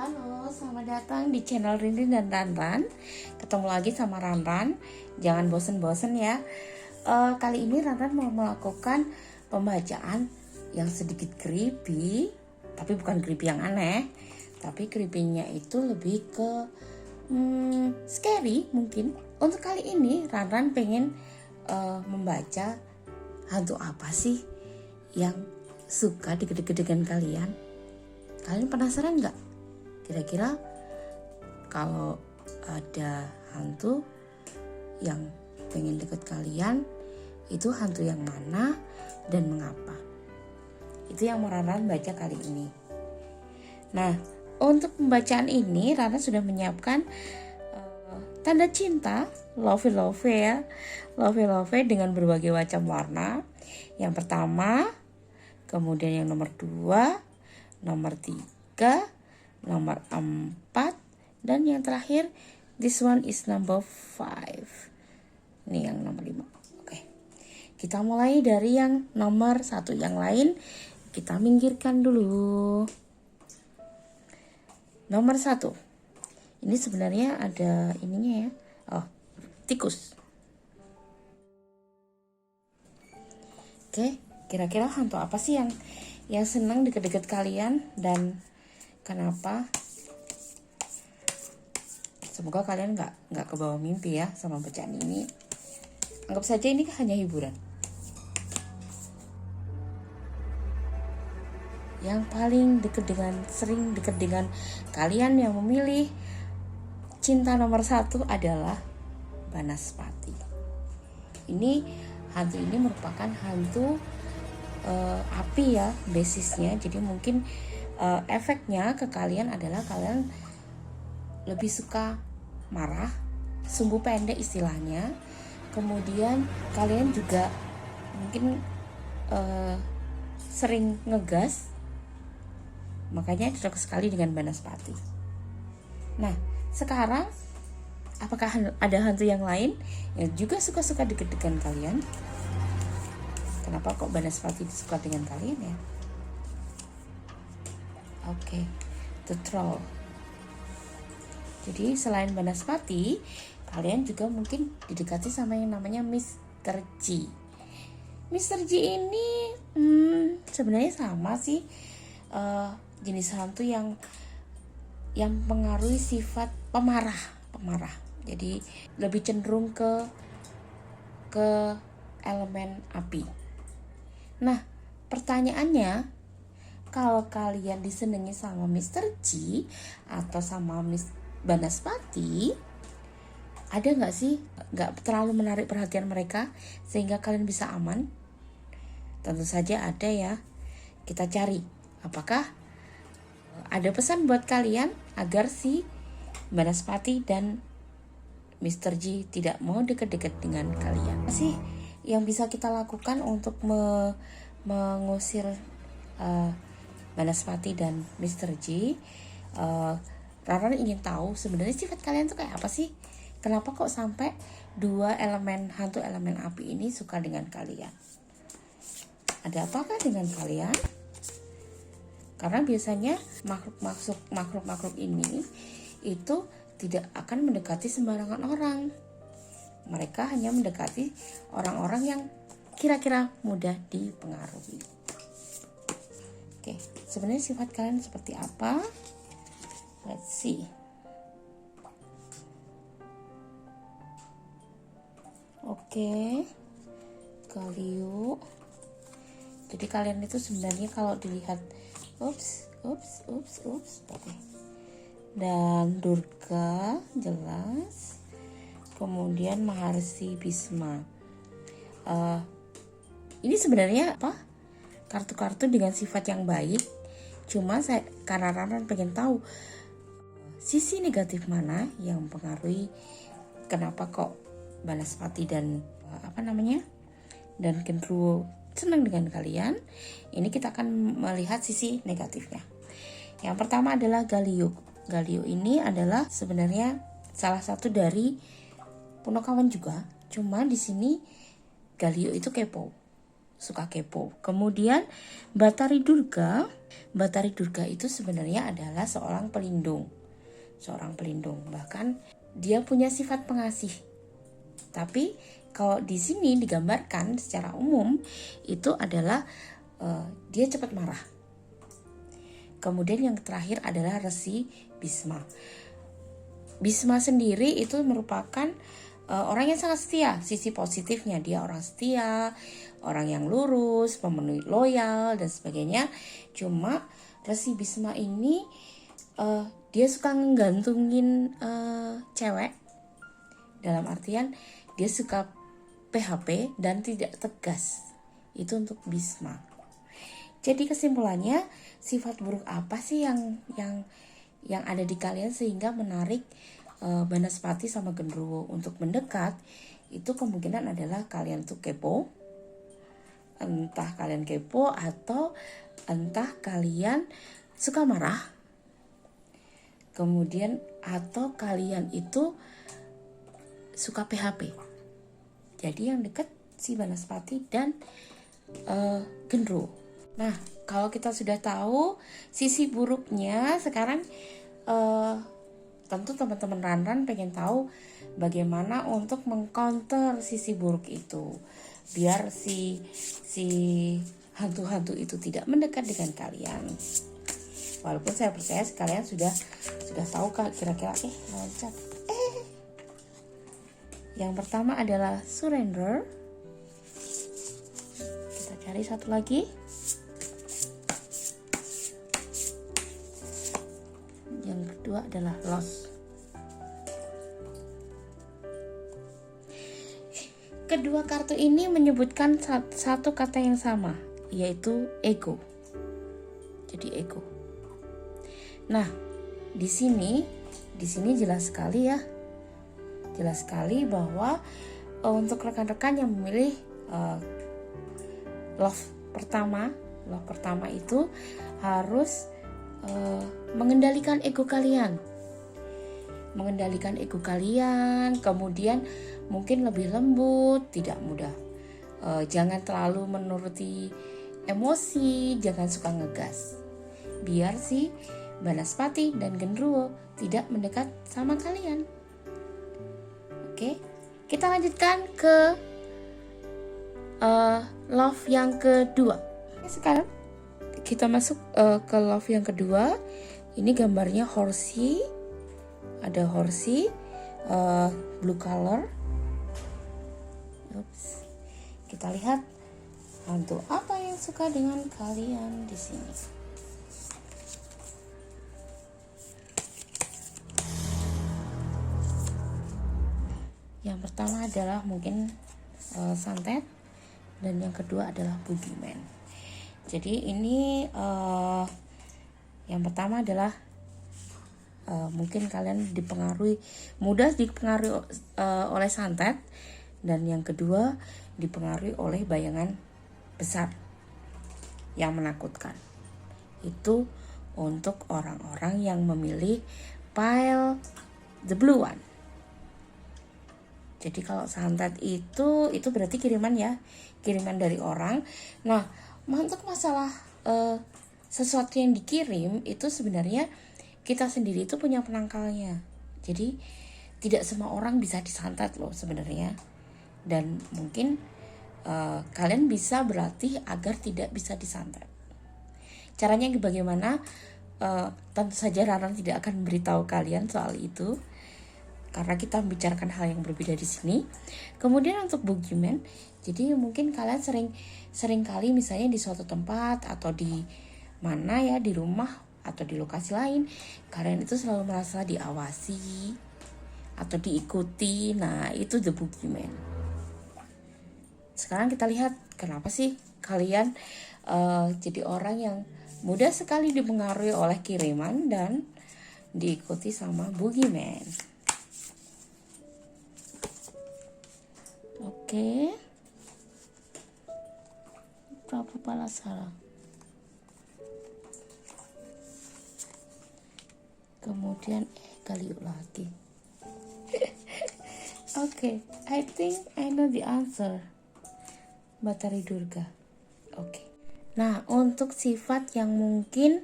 Halo, selamat datang di channel Rindin dan Ranran. Ketemu lagi sama Ranran. Jangan bosen-bosen ya. Kali ini Ranran mau melakukan pembacaan yang sedikit creepy, tapi bukan creepy yang aneh. Tapi creepy-nya itu lebih ke scary mungkin. Untuk kali ini Ranran pengen membaca hantu apa sih yang suka deket-deket dengan kalian. Kalian penasaran nggak? Kira-kira kalau ada hantu yang pengen deket kalian, itu hantu yang mana dan mengapa? Itu yang mau Ranran baca kali ini. Nah, untuk pembacaan ini Ranran sudah menyiapkan tanda cinta, love ya, love dengan berbagai macam warna. Yang pertama, kemudian yang nomor 2, nomor 3, nomor 4, dan yang terakhir this one is number 5. Ini yang nomor 5. Oke. Kita mulai dari yang nomor 1. Yang lain kita minggirkan dulu. Nomor 1. Ini sebenarnya ada ininya ya. Oh, tikus. Oke, kira-kira hantu apa sih yang senang deket-deket kalian dan kenapa? Semoga kalian nggak kebawa mimpi ya sama bacaan ini. Anggap saja ini hanya hiburan. Yang paling sering deket dengan kalian yang memilih cinta nomor 1 adalah Banaspati. Hantu ini merupakan hantu api ya basisnya. Jadi mungkin efeknya ke kalian adalah kalian lebih suka marah, sumbu pendek istilahnya. Kemudian kalian juga mungkin sering ngegas, makanya cocok sekali dengan Banaspati. Nah, sekarang apakah ada hantu yang lain yang juga suka-suka deket-deket kalian? Kenapa kok Banaspati suka dengan kalian ya? Oke, the troll. Jadi selain Banaspati, kalian juga mungkin didekati sama yang namanya Mr. G. Mr. G ini sebenarnya sama sih, jenis hantu yang mengaruhi sifat pemarah. Jadi lebih cenderung ke elemen api. Nah, pertanyaannya, kalau kalian disenangi sama Mr. G atau sama Miss Banaspati, ada nggak sih nggak terlalu menarik perhatian mereka sehingga kalian bisa aman? Tentu saja ada ya. Kita cari apakah ada pesan buat kalian agar si Banaspati dan Mr. G tidak mau deket-deket dengan kalian. Apa sih yang bisa kita lakukan untuk mengusir Banaspati dan Mr. G? Ranran ingin tahu sebenarnya sifat kalian tuh kayak apa sih? Kenapa kok sampai dua hantu elemen api ini suka dengan kalian? Ada apakah dengan kalian? Karena biasanya makhluk ini itu tidak akan mendekati sembarangan orang. Mereka hanya mendekati orang-orang yang kira-kira mudah dipengaruhi. Oke, sebenarnya sifat kalian seperti apa? Let's see. Oke, Galio. Jadi kalian itu sebenarnya kalau dilihat, oke. Dan Durga jelas. Kemudian Maharsi Bhisma. Ini sebenarnya apa? Kartu-kartu dengan sifat yang baik. Cuma karena Ranran pengen tahu sisi negatif mana yang mempengaruhi kenapa kok Banaspati dan dan Genruwo senang dengan kalian. Ini kita akan melihat sisi negatifnya. Yang pertama adalah Galio. Galio ini adalah sebenarnya salah satu dari Punokawan juga. Cuma di sini Galio itu kepo. suka kepo. Kemudian Batari Durga itu sebenarnya adalah seorang pelindung. Bahkan dia punya sifat pengasih. Tapi kalau di sini digambarkan secara umum itu adalah dia cepat marah. Kemudian yang terakhir adalah Resi Bisma. Bisma sendiri itu merupakan orang yang sangat setia. Sisi positifnya dia orang setia, orang yang lurus, pemenuhi loyal dan sebagainya. Cuma Resi Bisma ini dia suka ngegantungin cewek. Dalam artian dia suka PHP dan tidak tegas. Itu untuk Bisma. Jadi kesimpulannya, sifat buruk apa sih yang ada di kalian sehingga menarik Banaspati sama Genderuwo untuk mendekat? Itu kemungkinan adalah kalian tuh kepo. Entah kalian kepo atau entah kalian suka marah. Kemudian atau kalian itu suka PHP. Jadi yang dekat si Banaspati dan Genderuwo. Nah, kalau kita sudah tahu sisi buruknya, sekarang tentu teman-teman Ranran pengen tahu bagaimana untuk mengcounter sisi buruk itu, biar si hantu-hantu itu tidak mendekat dengan kalian. Walaupun saya percaya kalian sudah tahu kira-kira loncat. Yang pertama adalah surrender. Kita cari satu lagi. Yang kedua adalah loss. Kedua kartu ini menyebutkan satu kata yang sama, yaitu ego. Jadi ego. Nah, di sini jelas sekali ya. Jelas sekali bahwa untuk rekan-rekan yang memilih love pertama itu harus mengendalikan ego kalian, kemudian mungkin lebih lembut, tidak mudah, jangan terlalu menuruti emosi, jangan suka ngegas, biar si Banaspati dan Genderuwo tidak mendekat sama kalian. Oke, kita lanjutkan ke love yang kedua. Sekarang kita masuk ke love yang kedua. Ini gambarnya horsey. Ada horsey blue color. Oops. Kita lihat hantu apa yang suka dengan kalian di sini. Yang pertama adalah mungkin santet, dan yang kedua adalah boogeyman. Jadi ini yang pertama adalah mungkin kalian mudah dipengaruhi oleh santet, dan yang kedua dipengaruhi oleh bayangan besar yang menakutkan. Itu untuk orang-orang yang memilih pile the blue one. Jadi kalau santet itu berarti kiriman ya, kiriman dari orang. Nah, untuk masalah sesuatu yang dikirim itu sebenarnya kita sendiri itu punya penangkalnya. Jadi tidak semua orang bisa disantet loh sebenarnya. Dan mungkin kalian bisa berlatih agar tidak bisa disantet. Caranya bagaimana? Tentu saja Ranran tidak akan memberitahu kalian soal itu, karena kita membicarakan hal yang berbeda di sini. Kemudian untuk boogeyman, jadi mungkin kalian sering kali misalnya di suatu tempat atau di mana ya, di rumah atau di lokasi lain, kalian itu selalu merasa diawasi atau diikuti. Nah, itu the boogeyman. Sekarang kita lihat kenapa sih kalian jadi orang yang mudah sekali dipengaruhi oleh kiriman dan diikuti sama boogeyman. Oke. Prabu Balasara. Kemudian Galio lagi. Oke, I think I know the answer. Batari Durga. Oke. Nah, untuk sifat yang mungkin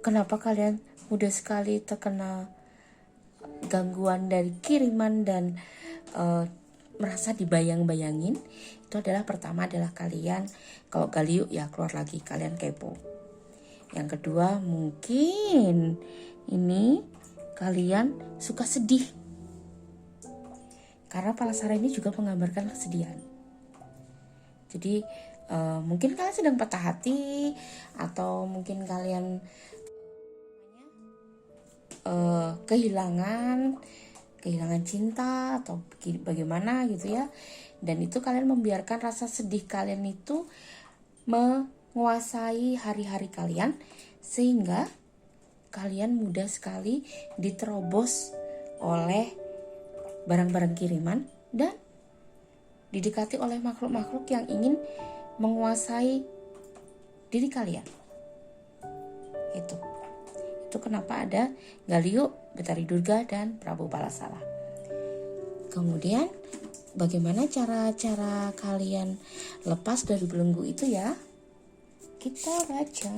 kenapa kalian mudah sekali terkena gangguan dari kiriman dan merasa dibayang-bayangin, itu adalah pertama adalah kalian kalau Galio ya keluar lagi, kalian kepo. Yang kedua mungkin ini kalian suka sedih, karena Palasara ini juga menggambarkan kesedihan. Jadi mungkin kalian sedang patah hati, atau mungkin kalian kehilangan cinta atau bagaimana gitu ya. Dan itu kalian membiarkan rasa sedih kalian itu menguasai hari-hari kalian, sehingga kalian mudah sekali diterobos oleh barang-barang kiriman dan didekati oleh makhluk-makhluk yang ingin menguasai diri kalian. Itu kenapa ada Galio, Betari Durga, dan Prabu Palasara. Kemudian bagaimana cara kalian lepas dari belenggu itu ya? Kita baca.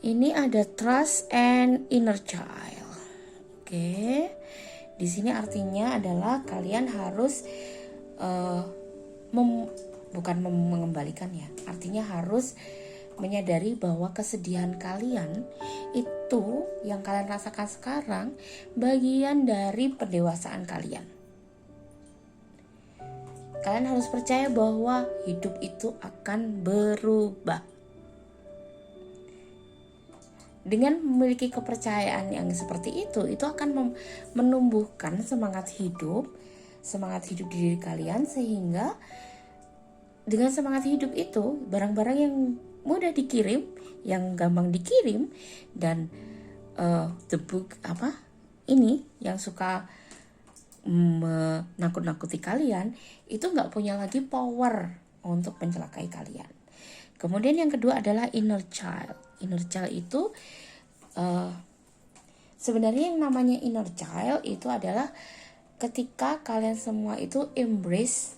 Ini ada trust and inner child. Oke. Di sini artinya adalah kalian harus bukan mengembalikan ya. Artinya harus menyadari bahwa kesedihan kalian itu yang kalian rasakan sekarang bagian dari pendewasaan kalian. Kalian harus percaya bahwa hidup itu akan berubah. Dengan memiliki kepercayaan yang seperti itu akan menumbuhkan semangat hidup di diri kalian, sehingga dengan semangat hidup itu barang-barang yang mudah dikirim, yang gampang dikirim, dan the book ini yang suka menakut-nakuti kalian itu nggak punya lagi power untuk mencelakai kalian. Kemudian yang kedua adalah inner child. Inner child itu sebenarnya yang namanya inner child itu adalah ketika kalian semua itu embrace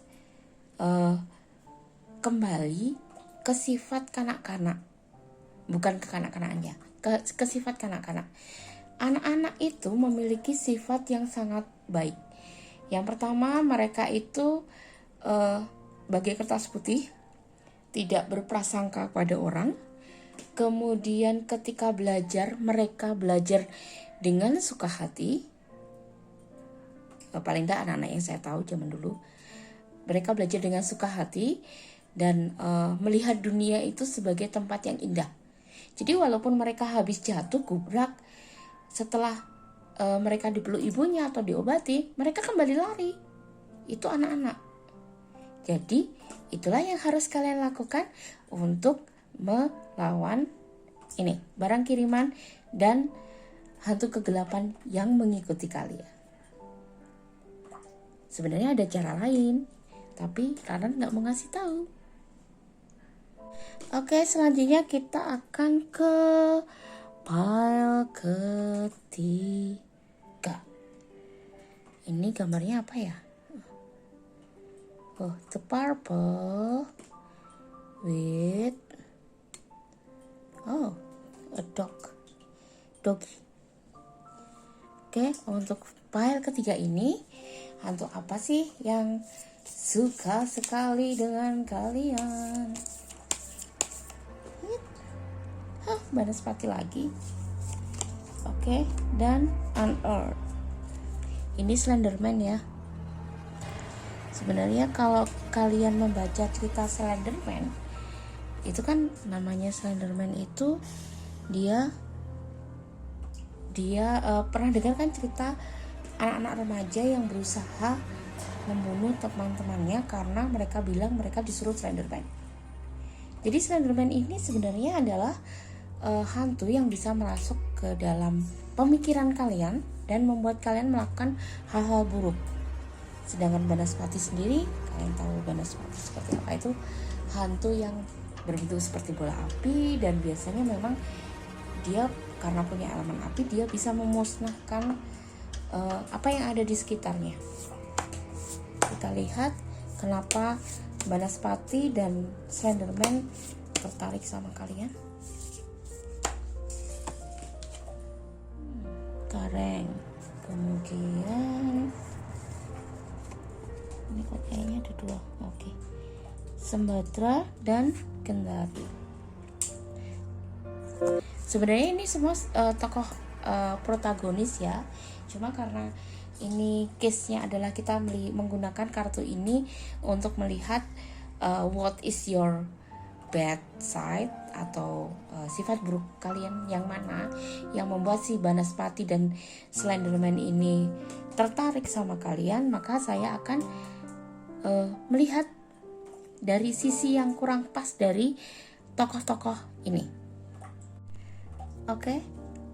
kembali ke sifat kanak-kanak, bukan ke kanak-kanakannya, ke sifat kanak-kanak. Anak-anak itu memiliki sifat yang sangat baik. Yang pertama, mereka itu bagai kertas putih, tidak berprasangka pada orang. Kemudian ketika belajar, mereka belajar dengan suka hati. Paling tidak anak-anak yang saya tahu zaman dulu, mereka belajar dengan suka hati dan melihat dunia itu sebagai tempat yang indah. Jadi walaupun mereka habis jatuh gubrak, setelah mereka dipeluk ibunya atau diobati, mereka kembali lari. Itu anak-anak. Jadi itulah yang harus kalian lakukan untuk melawan ini barang kiriman dan hantu kegelapan yang mengikuti kalian. Sebenarnya ada cara lain, tapi Ranan nggak mau ngasih tahu. Oke, selanjutnya kita akan ke pile ketiga. Ini gambarnya apa ya? Oh, the purple with a doggy. Oke, untuk pile ketiga ini, hantu apa sih yang suka sekali dengan kalian? Banaspati lagi. Oke, dan unearth. Ini Slenderman ya. Sebenarnya kalau kalian membaca cerita Slenderman, itu kan namanya Slenderman itu dia pernah dengar kan cerita anak-anak remaja yang berusaha membunuh teman-temannya karena mereka bilang mereka disuruh Slenderman. Jadi Slenderman ini sebenarnya adalah hantu yang bisa masuk ke dalam pemikiran kalian dan membuat kalian melakukan hal-hal buruk. Sedangkan Banaspati sendiri, kalian tahu Banaspati seperti apa, itu hantu yang berbentuk seperti bola api, dan biasanya memang dia karena punya elemen api, dia bisa memusnahkan apa yang ada di sekitarnya. Kita lihat kenapa Banaspati dan Slenderman tertarik sama kalian. Kareng, kemudian ini kok kayaknya ada dua. Oke. Sembadra dan Gendari. Sebenarnya ini semua tokoh protagonis ya. Cuma karena ini case-nya adalah kita menggunakan kartu ini untuk melihat what is your bad side atau sifat buruk kalian yang mana yang membuat si Banaspati dan Slenderman ini tertarik sama kalian. Maka saya akan melihat dari sisi yang kurang pas dari tokoh-tokoh ini. Oke,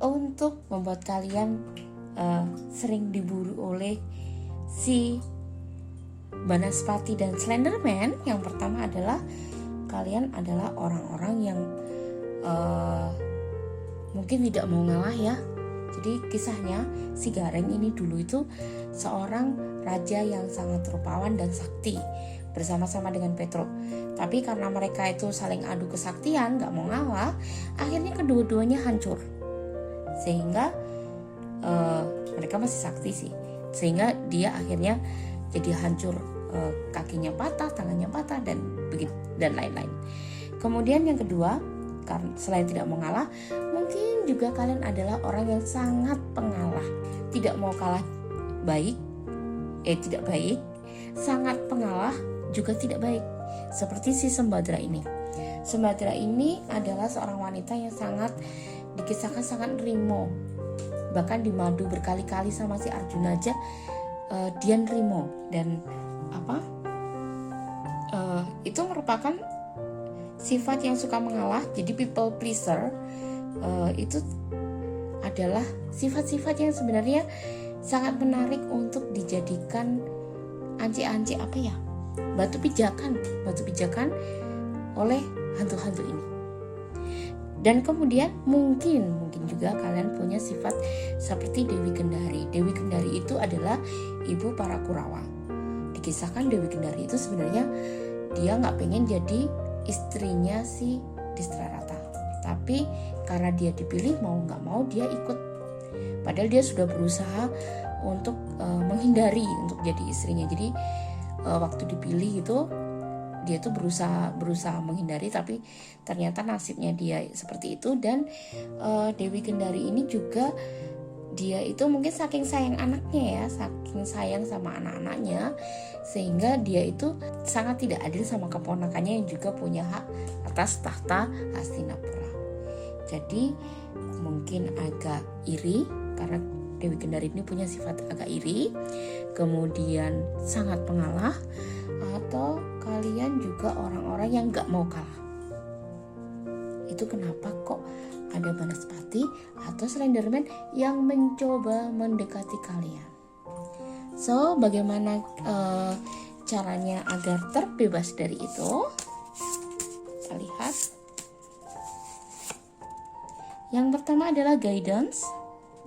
untuk membuat kalian sering diburu oleh si Banaspati dan Slenderman, yang pertama adalah kalian adalah orang-orang yang mungkin tidak mau ngalah ya. Jadi kisahnya si Gareng ini dulu itu seorang raja yang sangat rupawan dan sakti bersama-sama dengan Petro. Tapi karena mereka itu saling adu kesaktian, gak mau ngalah, akhirnya kedua-duanya hancur. Sehingga mereka masih sakti sih, sehingga dia akhirnya jadi hancur, kakinya patah, tangannya patah, dan begitu dan lain-lain. Kemudian yang kedua, karena selain tidak mau ngalah, mungkin juga kalian adalah orang yang sangat pengalah, tidak mau kalah tidak baik, sangat pengalah juga tidak baik. Seperti si Sembadra ini. Sembadra ini adalah seorang wanita yang sangat dikisahkan sangat nerimo. Bahkan dimadu berkali-kali sama si Arjuna aja dia nerimo. Dan itu merupakan sifat yang suka mengalah. Jadi people pleaser itu adalah sifat-sifat yang sebenarnya sangat menarik untuk dijadikan anci-anci batu pijakan oleh hantu-hantu ini. Dan kemudian mungkin juga kalian punya sifat seperti Dewi Gendari. Dewi Gendari itu adalah ibu para Kurawa. Dikisahkan Dewi Gendari itu sebenarnya dia nggak pengen jadi istrinya si Distrarata, tapi karena dia dipilih, mau nggak mau dia ikut. Padahal dia sudah berusaha untuk menghindari untuk jadi istrinya. Jadi waktu dipilih itu dia tuh berusaha menghindari, tapi ternyata nasibnya dia seperti itu. Dan Dewi Gendari ini juga dia itu mungkin saking sayang anaknya ya, saking sayang sama anak-anaknya, sehingga dia itu sangat tidak adil sama keponakannya yang juga punya hak atas tahta Hastinapura. Jadi mungkin agak iri karena Dewi Gendari ini punya sifat agak iri, kemudian sangat pengalah, atau kalian juga orang-orang yang gak mau kalah. Itu kenapa kok ada Banaspati atau Slenderman yang mencoba mendekati kalian. So, bagaimana caranya agar terbebas dari itu? Kita lihat. Yang pertama adalah guidance,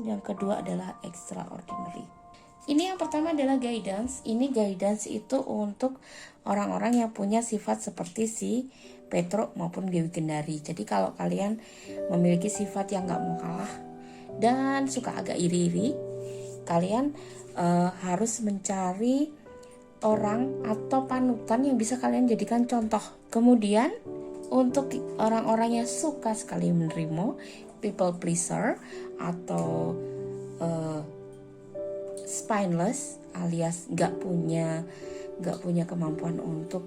yang kedua adalah extraordinary. Ini yang pertama adalah guidance. Ini guidance itu untuk orang-orang yang punya sifat seperti si Petro maupun Dewi Gendari. Jadi kalau kalian memiliki sifat yang gak mau kalah dan suka agak iri-iri, kalian harus mencari orang atau panutan yang bisa kalian jadikan contoh. Kemudian untuk orang-orang yang suka sekali menerima, people pleaser atau spineless alias gak punya kemampuan untuk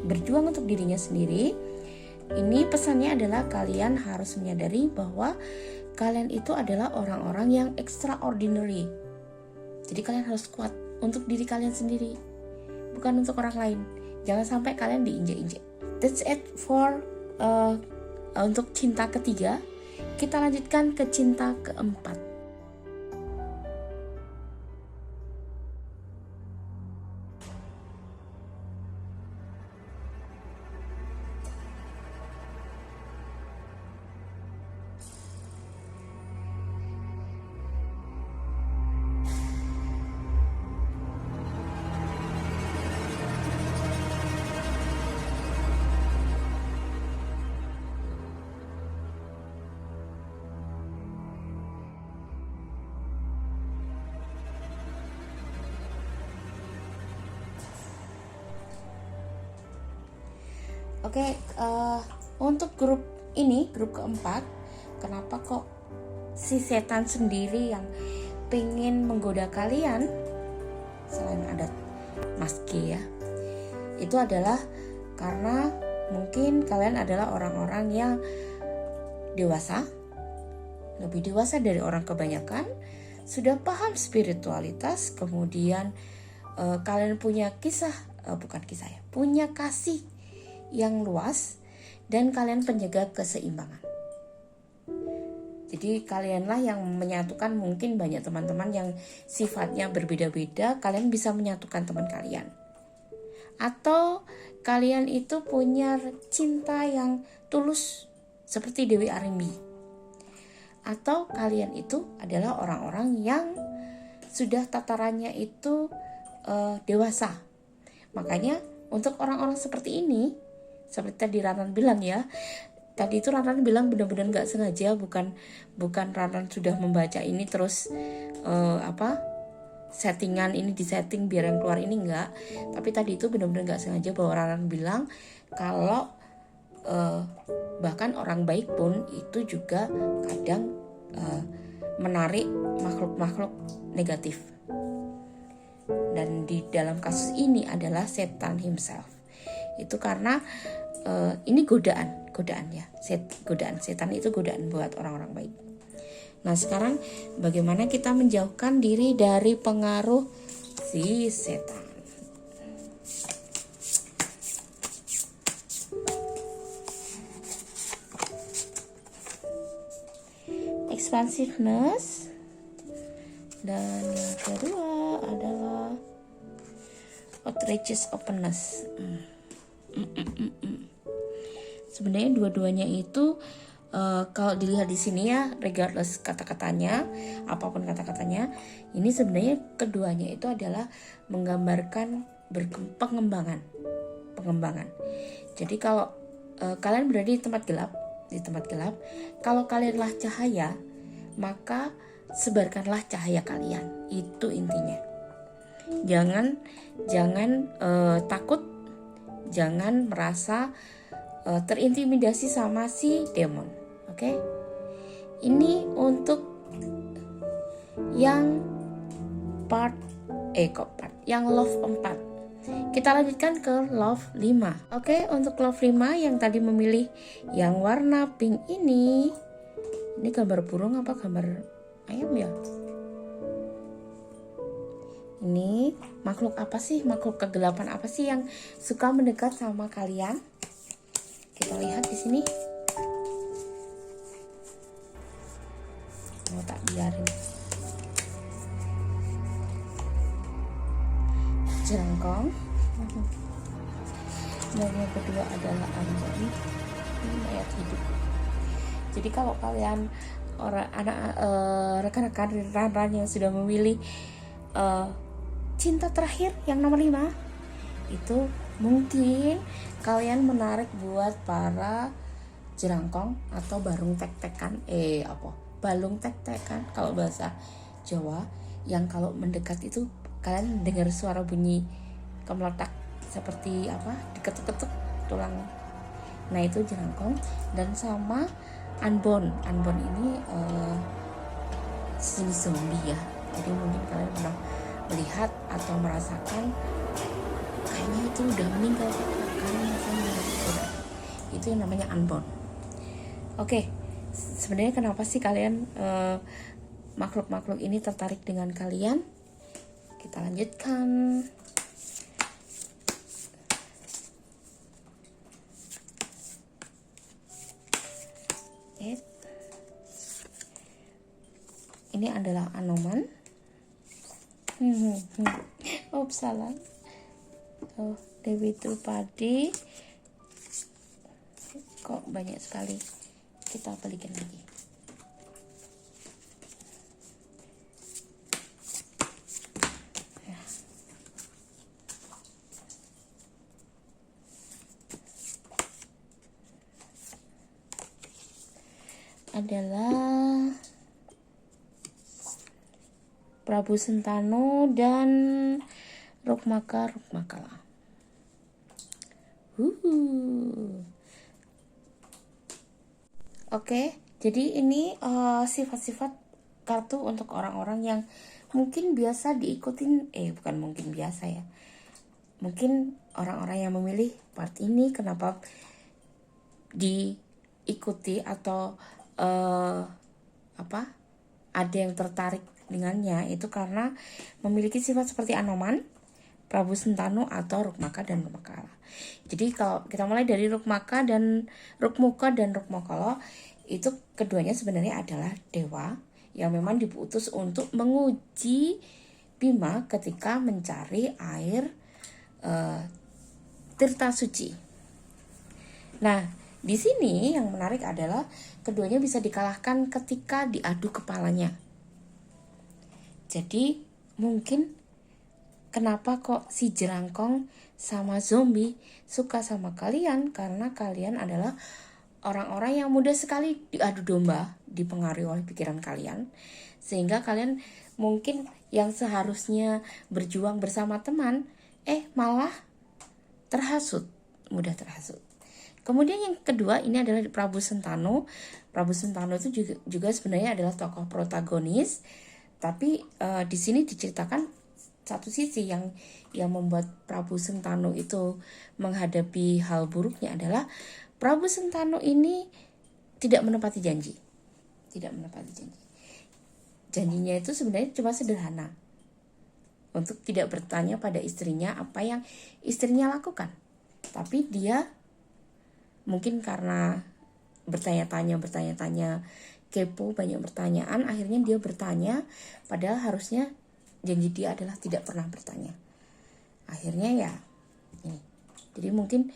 berjuang untuk dirinya sendiri. Ini pesannya adalah kalian harus menyadari bahwa kalian itu adalah orang-orang yang extraordinary. Jadi kalian harus kuat untuk diri kalian sendiri, bukan untuk orang lain. Jangan sampai kalian diinjek-injek. That's it for untuk cinta ketiga. Kita lanjutkan ke cinta keempat. Oke, untuk grup ini, grup keempat, kenapa kok si setan sendiri yang pengen menggoda kalian, selain ada Mas G ya, itu adalah karena mungkin kalian adalah orang-orang yang dewasa, lebih dewasa dari orang kebanyakan, sudah paham spiritualitas, kemudian kalian punya punya kasih yang luas, dan kalian penjaga keseimbangan. Jadi kalianlah yang menyatukan, mungkin banyak teman-teman yang sifatnya berbeda-beda, kalian bisa menyatukan teman kalian. Atau kalian itu punya cinta yang tulus seperti Dewi Arimbi. Atau kalian itu adalah orang-orang yang sudah tatarannya itu dewasa. Makanya untuk orang-orang seperti ini, seperti tadi Ranan bilang ya, tadi itu Ranan bilang benar-benar nggak sengaja, bukan Ranan sudah membaca ini terus settingan ini disetting biar yang keluar ini, enggak. Tapi tadi itu benar-benar nggak sengaja bahwa Ranan bilang kalau bahkan orang baik pun itu juga kadang menarik makhluk-makhluk negatif. Dan di dalam kasus ini adalah setan himself. Itu karena ini godaan ya. Godaan setan itu godaan buat orang-orang baik. Nah, sekarang bagaimana kita menjauhkan diri dari pengaruh si setan? Expansiveness, dan yang kedua adalah outrageous openness. Sebenarnya dua-duanya itu kalau dilihat di sini ya, regardless kata-katanya, apapun kata-katanya, ini sebenarnya keduanya itu adalah menggambarkan pengembangan. Jadi kalau kalian berada di tempat gelap, kalau kalianlah cahaya, maka sebarkanlah cahaya kalian. Itu intinya. Jangan takut, jangan merasa terintimidasi sama si demon. Oke? Ini untuk yang yang love 4. Kita lanjutkan ke love 5. Oke, untuk love 5 yang tadi memilih yang warna pink ini gambar burung apa gambar ayam ya? Ini makhluk apa sih? Makhluk kegelapan apa sih yang suka mendekat sama kalian? Kita lihat di sini. Mau tak biarin. Jerangkong. Dan yang kedua adalah Ambon. Ini mayat hidup. Jadi kalau kalian rekan-rekan Ranran yang sudah memilih cinta terakhir yang nomor 5, itu mungkin kalian menarik buat para jerangkong atau balung tek-tekan balung tek-tekan kalau bahasa Jawa, yang kalau mendekat itu kalian dengar suara bunyi kemeletak seperti diketuk-ketuk tulang. Nah, itu jerangkong. Dan sama Anbon ini jenis zombie ya. Jadi mungkin kalian pernah melihat atau merasakan kayaknya itu udah meninggal, kalian merasa meninggal. Itu yang namanya Anbon. Oke, sebenarnya kenapa sih kalian makhluk-makhluk ini tertarik dengan kalian? Kita lanjutkan. Ini adalah Anoman. Salah. Dewi Drupadi. Kok banyak sekali? Kita balikin lagi. Adalah Prabu Sentanu dan Rukmakala. Oke, jadi ini sifat-sifat kartu untuk orang-orang yang mungkin biasa diikutin, bukan mungkin biasa ya. Mungkin orang-orang yang memilih part ini kenapa diikuti atau ada yang tertarik dengannya itu karena memiliki sifat seperti Anoman, Prabu Sentanu atau Rukmaka dan Rukmakala. Jadi kalau kita mulai dari Rukmuka dan Rukmakala, itu keduanya sebenarnya adalah dewa yang memang diputus untuk menguji Bima ketika mencari air tirta suci. Nah, di sini yang menarik adalah keduanya bisa dikalahkan ketika diadu kepalanya. Jadi mungkin kenapa kok si Jerangkong sama zombie suka sama kalian, karena kalian adalah orang-orang yang mudah sekali diadu domba, dipengaruhi oleh pikiran kalian, sehingga kalian mungkin yang seharusnya berjuang bersama teman, malah mudah terhasut. Kemudian yang kedua ini adalah Prabu Sentanu. Prabu Sentanu itu juga sebenarnya adalah tokoh protagonis, tapi di sini diceritakan satu sisi yang membuat Prabu Sentanu itu menghadapi hal buruknya adalah Prabu Sentanu ini tidak menepati janji. Janjinya itu sebenarnya cuma sederhana, untuk tidak bertanya pada istrinya apa yang istrinya lakukan. Tapi dia mungkin karena bertanya-tanya, kepo, banyak pertanyaan, akhirnya dia bertanya, padahal harusnya janji dia adalah tidak pernah bertanya. Akhirnya ya ini. Jadi mungkin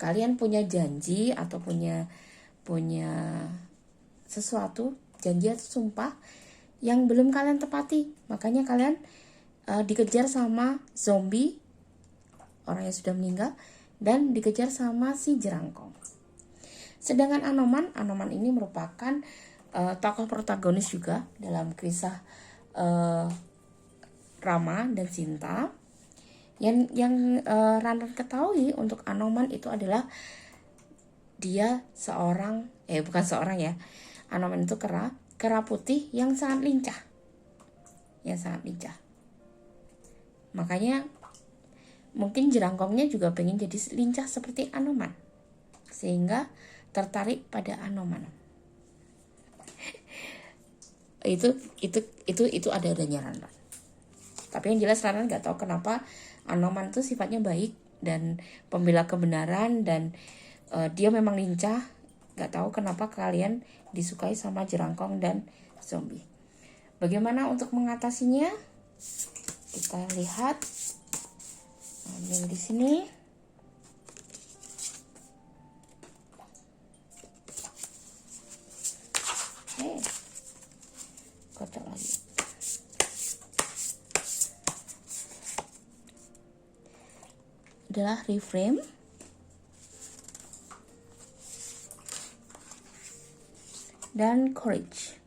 kalian punya janji atau punya sesuatu, janji atau sumpah yang belum kalian tepati, makanya kalian dikejar sama zombie, orang yang sudah meninggal, dan dikejar sama si Jerangkong. Sedangkan Anoman ini merupakan tokoh protagonis juga dalam kisah Rama dan Sinta. Yang Ranran ketahui untuk Anoman itu adalah dia Anoman itu kera putih yang sangat lincah. Makanya mungkin Jerangkongnya juga pengen jadi lincah seperti Anoman, sehingga tertarik pada Anoman. itu ada adanya Ranran. Tapi yang jelas Ranran nggak tahu kenapa Anoman itu sifatnya baik dan pembela kebenaran, dan dia memang lincah. Nggak tahu kenapa kalian disukai sama Jerangkong dan zombie. Bagaimana untuk mengatasinya? Kita lihat. Ambil di sini. Kocok lagi. Adalah reframe. Dan courage.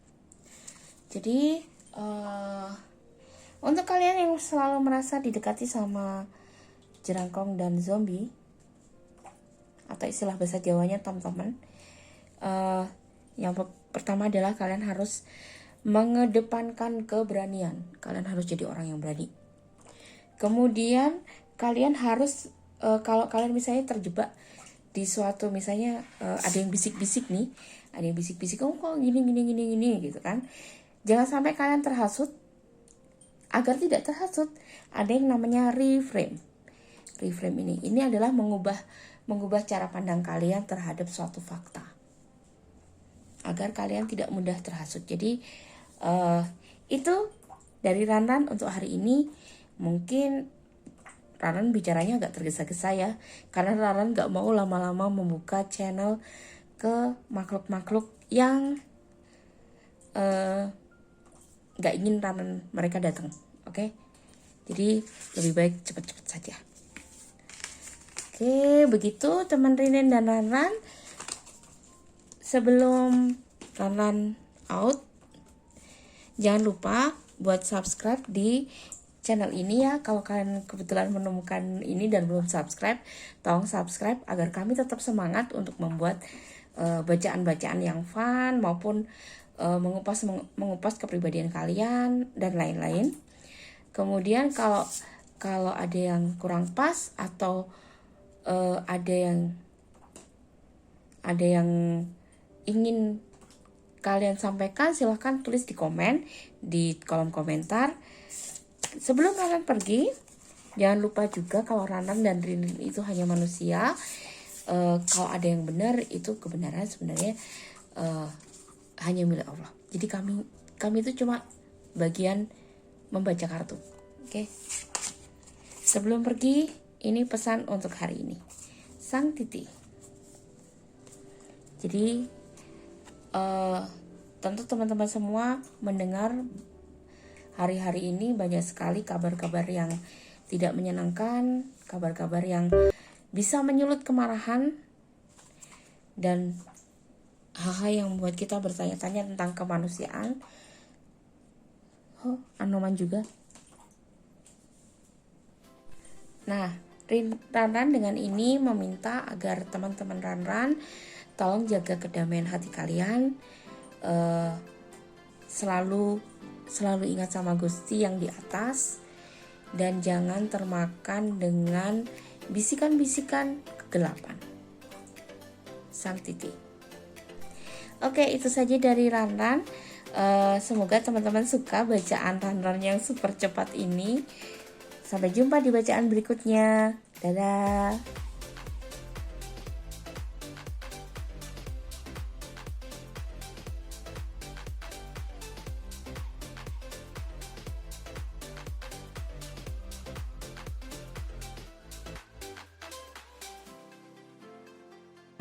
Jadi untuk kalian yang selalu merasa didekati sama Jerangkong dan zombie, atau istilah bahasa Jawanya teman-teman, yang pertama adalah kalian harus mengedepankan keberanian. Kalian harus jadi orang yang berani. Kemudian kalian harus kalau kalian misalnya terjebak di suatu, misalnya ada yang bisik-bisik nih, kok gini gitu kan, jangan sampai kalian terhasut. Agar tidak terhasut, ada yang namanya reframe ini adalah mengubah cara pandang kalian terhadap suatu fakta, agar kalian tidak mudah terhasut. Jadi itu dari Ranran untuk hari ini. Mungkin Ranran bicaranya agak tergesa-gesa ya, karena Ranran gak mau lama-lama membuka channel ke makhluk-makhluk yang gak ingin Ranran mereka datang. Oke? Jadi lebih baik cepat-cepat saja. Oke, begitu teman Rinen dan Ranran. Sebelum Ranran out, jangan lupa buat subscribe di channel ini ya. Kalau kalian kebetulan menemukan ini dan belum subscribe, tolong subscribe agar kami tetap semangat untuk membuat bacaan-bacaan yang fun maupun mengupas kepribadian kalian dan lain-lain. Kemudian kalau ada yang kurang pas atau ada yang ingin kalian sampaikan, silahkan tulis di komen di kolom komentar. Sebelum Ranran pergi, jangan lupa juga kalau Ranran dan Rinrin itu hanya manusia. Kalau ada yang benar, itu kebenaran sebenarnya hanya milik Allah. Jadi kami itu cuma bagian membaca kartu. Oke. Sebelum pergi, ini pesan untuk hari ini. Sang Titi. Jadi tentu teman-teman semua mendengar hari-hari ini banyak sekali kabar-kabar yang tidak menyenangkan, kabar-kabar yang bisa menyulut kemarahan dan hal-hal yang membuat kita bertanya-tanya tentang kemanusiaan. Anoman juga. Nah, Ranran dengan ini meminta agar teman-teman Ranran tolong jaga kedamaian hati kalian. Selalu ingat sama Gusti yang di atas, dan jangan termakan dengan bisikan-bisikan kegelapan. Sang Titi. Oke, itu saja dari Ranran. Semoga teman-teman suka bacaan Ranran yang super cepat ini. Sampai jumpa di bacaan berikutnya. Dadah.